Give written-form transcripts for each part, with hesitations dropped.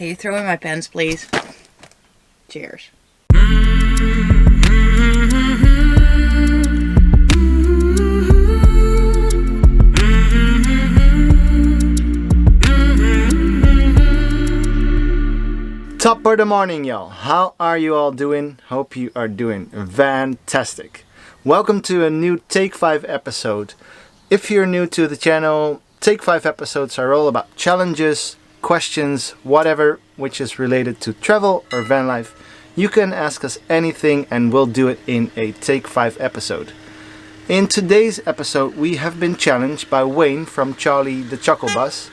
Can you throw in my pens, please? Cheers. Top of the morning, y'all. How are you all doing? Hope you are doing fantastic. Welcome to a new Take 5 episode. If you're new to the channel, Take 5 episodes are all about challenges, questions, whatever which is related to travel or van life. You can ask us anything and we'll do it in a Take 5 episode. In today's episode, we have been challenged by Wayne from Charlie the Chuckle Bus.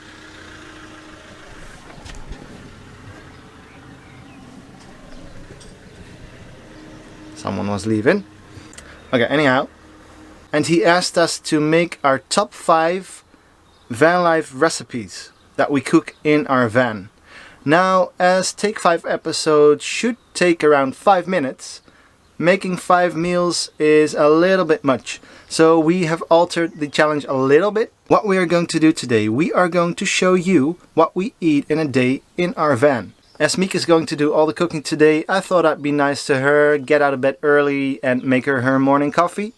Someone was leaving. Okay, anyhow. And he asked us to make our top 5 van life recipes that we cook in our van. Now, as Take 5 episodes should take around 5 minutes, making 5 meals is a little bit much. So we have altered the challenge a little bit. What we are going to do today, we are going to show you what we eat in a day in our van. As Miek is going to do all the cooking today, I thought I'd be nice to her, get out of bed early and make her morning coffee.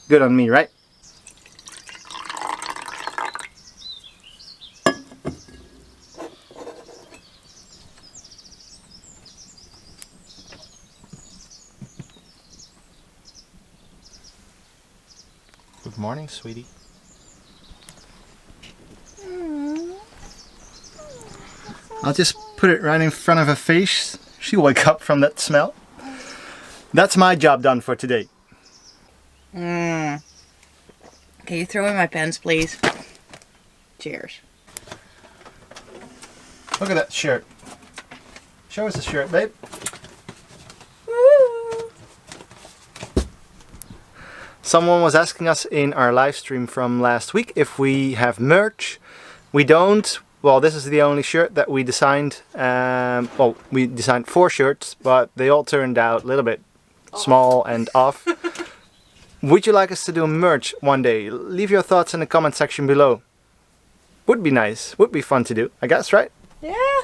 Good on me, right? Good morning, sweetie. I'll just put it right in front of her face. She'll wake up from that smell. That's my job done for today. Can you throw in my pens, please? Cheers. Look at that shirt. Show us the shirt, babe. Woo! Someone was asking us in our live stream from last week if we have merch. We don't. Well, this is the only shirt that we designed. Well, we designed 4 shirts, but they all turned out a little bit small and off. Would you like us to do merch one day? Leave your thoughts in the comment section below. Would be nice. Would be fun to do, I guess, right? Yeah.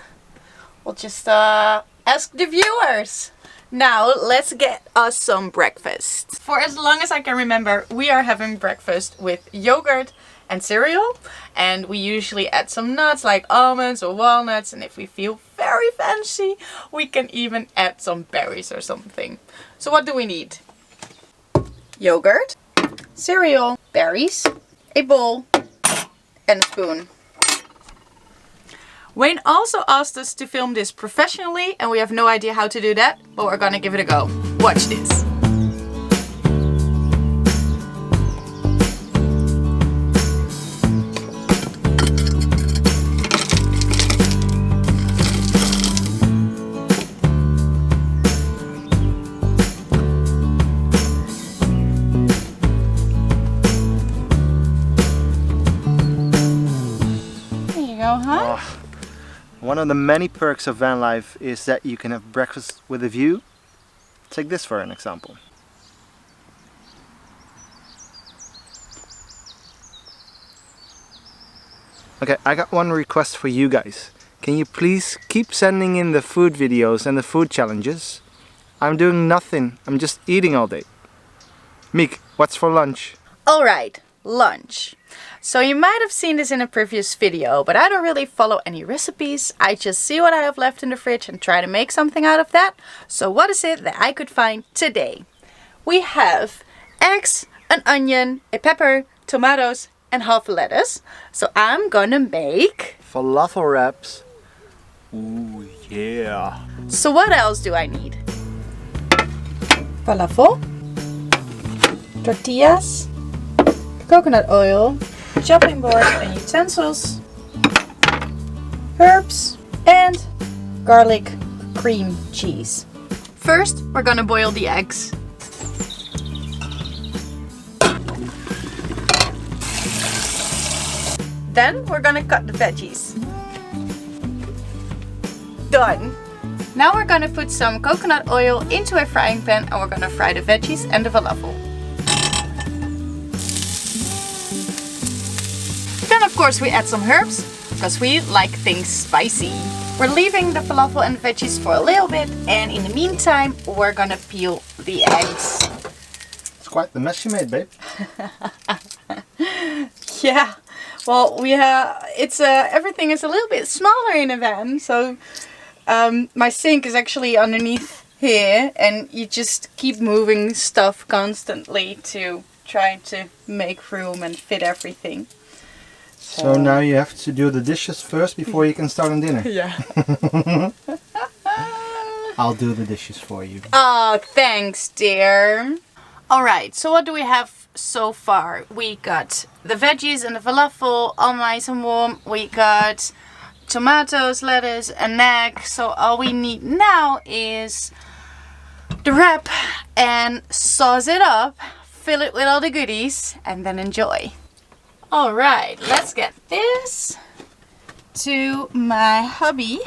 We'll just ask the viewers. Now, let's get us some breakfast. For as long as I can remember, we are having breakfast with yogurt and cereal, and we usually add some nuts like almonds or walnuts, and if we feel very fancy we can even add some berries or something. So what do we need? Yogurt, cereal, berries, a bowl and a spoon. Wayne also asked us to film this professionally and we have no idea how to do that, but we're gonna give it a go. Watch this. One of the many perks of van life is that you can have breakfast with a view. Take this for an example. Okay, I got one request for you guys. Can you please keep sending in the food videos and the food challenges? I'm doing nothing, I'm just eating all day. Miek, what's for lunch? Alright, lunch. So you might have seen this in a previous video, but I don't really follow any recipes. I just see what I have left in the fridge and try to make something out of that. So what is it that I could find today? We have eggs, an onion, a pepper, tomatoes and half a lettuce. So I'm gonna make falafel wraps. Ooh, yeah. So what else do I need? Falafel, tortillas, coconut oil, chopping board and utensils, herbs, and garlic cream cheese. First, we're gonna boil the eggs. Then we're gonna cut the veggies. Done. Now we're gonna put some coconut oil into a frying pan and we're gonna fry the veggies and the falafel. Then of course we add some herbs, because we like things spicy. We're leaving the falafel and veggies for a little bit, and in the meantime we're gonna peel the eggs. It's quite the mess you made, babe. Yeah, well, everything is a little bit smaller in a van, so my sink is actually underneath here, and you just keep moving stuff constantly to try to make room and fit everything. So now you have to do the dishes first before you can start on dinner. Yeah. I'll do the dishes for you. Oh, thanks, dear. Alright, so what do we have so far? We got the veggies and the falafel all nice and warm. We got tomatoes, lettuce, and egg. So all we need now is the wrap and sauce it up, fill it with all the goodies, and then enjoy. Alright, let's get this to my hubby,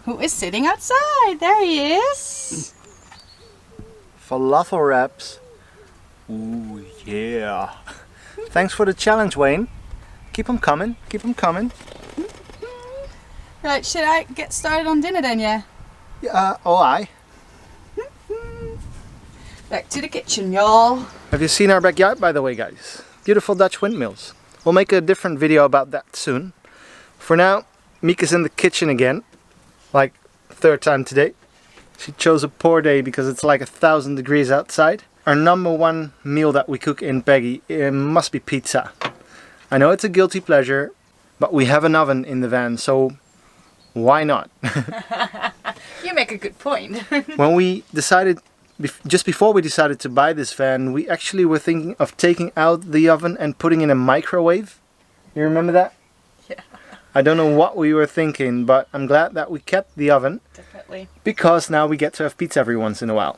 who is sitting outside. There he is. Falafel wraps. Ooh, yeah. Thanks for the challenge, Wayne. Keep them coming, keep them coming. Right, should I get started on dinner then, yeah? Yeah, oh aye. Back to the kitchen, y'all. Have you seen our backyard, by the way, guys? Beautiful Dutch windmills. We'll make a different video about that soon. For now, Miek is in the kitchen again. Like, third time today. She chose a poor day because it's like 1,000 degrees outside. Our number one meal that we cook in Peggy must be pizza. I know it's a guilty pleasure, but we have an oven in the van, so why not? You make a good point. When we decided, just before we decided to buy this van, we actually were thinking of taking out the oven and putting in a microwave. You remember that? Yeah. I don't know what we were thinking, but I'm glad that we kept the oven. Definitely. Because now we get to have pizza every once in a while.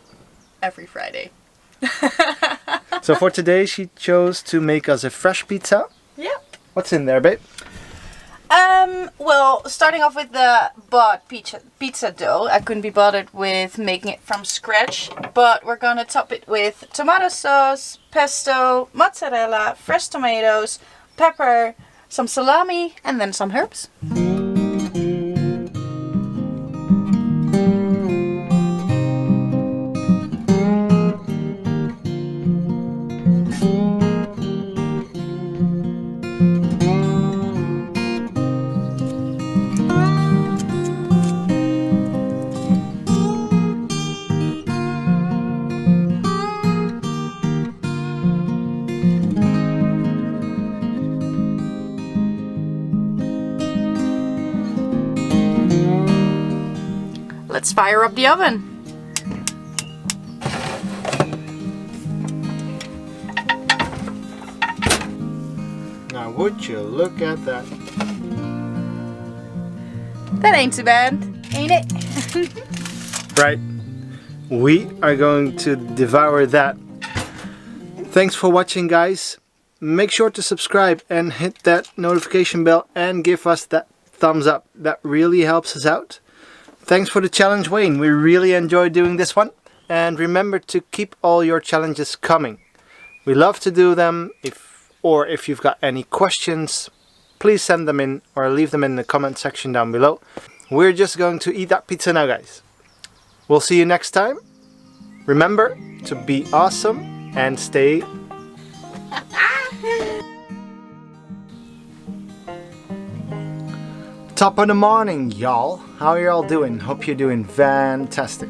Every Friday. So for today she chose to make us a fresh pizza. Yep. What's in there, babe? Well, starting off with the bought pizza dough. I couldn't be bothered with making it from scratch, but we're gonna top it with tomato sauce, pesto, mozzarella, fresh tomatoes, pepper, some salami, and then some herbs. Let's fire up the oven. Now would you look at that? That ain't too bad, ain't it? Right. We are going to devour that. Thanks for watching, guys. Make sure to subscribe and hit that notification bell and give us that thumbs up. That really helps us out. Thanks for the challenge, Wayne. We really enjoyed doing this one. And remember to keep all your challenges coming. We love to do them. If you've got any questions, please send them in or leave them in the comment section down below. We're just going to eat that pizza now, guys. We'll see you next time. Remember to be awesome and stay top of the morning, y'all. How are y'all doing? Hope you're doing fantastic.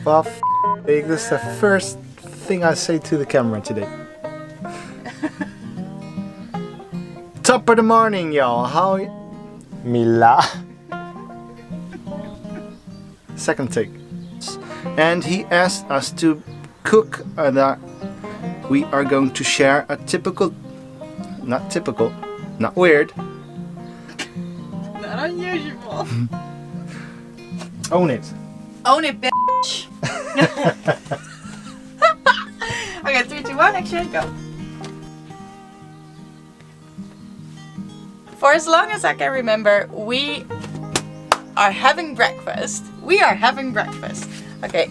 Well, this is the first thing I say to the camera today. Top of the morning, y'all. How Mila. Second take. And he asked us to cook that we are going to share a typical, not weird. Not unusual. Own it. Own it, bitch. Okay, 3, 2, 1, action, go. For as long as I can remember, we are having breakfast. We are having breakfast. Oké,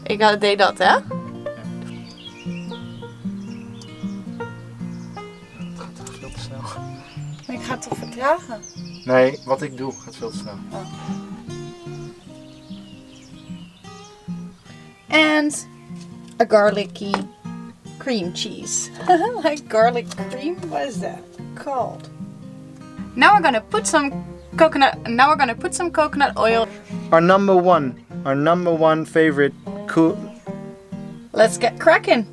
ik deed dat, hè? snel. Ik ga het toch vertragen? Nee, wat ik doe gaat veel te snel. And a garlicky cream cheese. Like garlic cream? What is that called? Now we're gonna put some coconut oil. Our number one favorite cool. Let's get cracking.